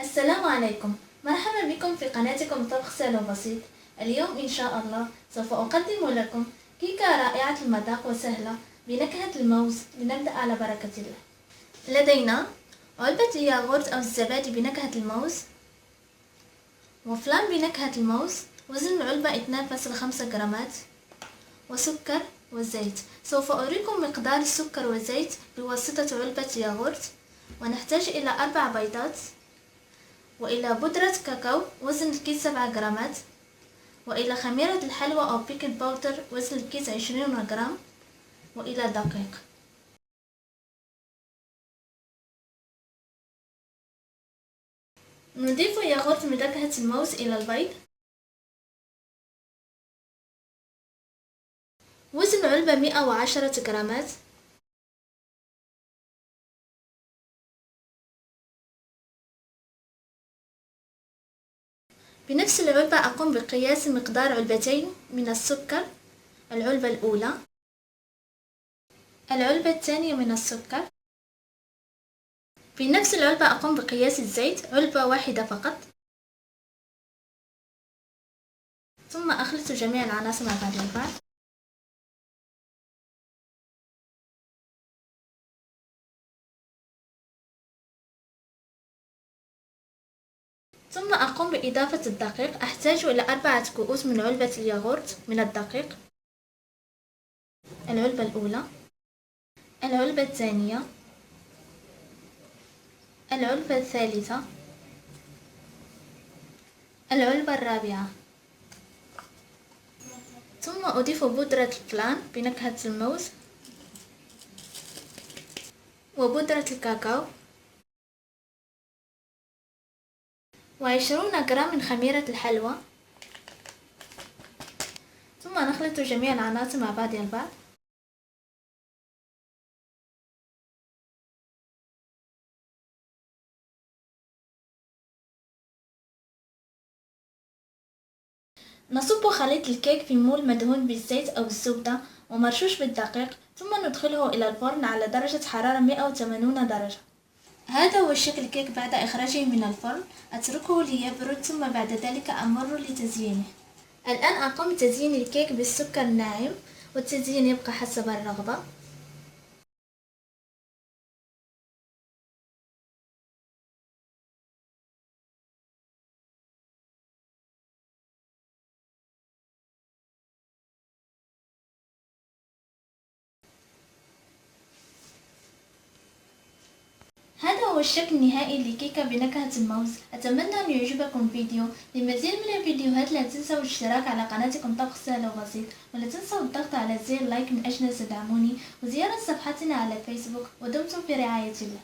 السلام عليكم، مرحبا بكم في قناتكم طبخ سهل وبسيط. اليوم إن شاء الله سوف أقدم لكم كيكة رائعة المذاق وسهلة بنكهة الموز. لنبدأ على بركة الله. لدينا علبة ياغورت أو الزبادي بنكهة الموز، وفلان بنكهة الموز، وزن العلبة 2.5 جرامات، وسكر وزيت. سوف أريكم مقدار السكر والزيت بواسطة علبة ياغورت. ونحتاج إلى 4 بيضات، وإلى بودرة كاكاو وزن الكيس 7 جرامات، وإلى خميرة الحلوى أو بيكنج باودر وزن الكيس 20 جرام، وإلى دقيق. نضيف ياغورت بنكهة الموز إلى البيض. وزن العلبة 110 جرامات. بنفس العلبة أقوم بقياس مقدار علبتين من السكر، العلبة الأولى، العلبة الثانية من السكر. في نفس العلبة أقوم بقياس الزيت، علبة واحدة فقط. ثم أخلط جميع العناصر مع بعض البعض. ثم أقوم بإضافة الدقيق. أحتاج إلى 4 كؤوس من علبة الياغورت من الدقيق، العلبة الأولى، العلبة الثانية، العلبة الثالثة، العلبة الرابعة. ثم أضيف بودرة الفلان بنكهة الموز، وبودرة الكاكاو، و20 جرام من خميرة الحلوى. ثم نخلط جميع العناصر مع بعضها البعض. نصب خليط الكيك في مول مدهون بالزيت أو الزبدة ومرشوش بالدقيق، ثم ندخله إلى الفرن على درجة حرارة 180 درجة. هذا هو شكل الكيك بعد إخراجه من الفرن. أتركه ليبرد ثم بعد ذلك أمر لتزيينه. الآن أقوم بتزيين الكيك بالسكر الناعم، والتزيين يبقى حسب الرغبة. هذا هو الشكل النهائي لكيكة بنكهة الموز. أتمنى أن يعجبكم الفيديو. لمزيد من الفيديوهات لا تنسوا الاشتراك على قناتكم طبخ سهل وبسيط، ولا تنسوا الضغط على زر لايك من أجل تدعموني، وزيارة صفحتنا على الفيسبوك. ودمتم في رعاية الله.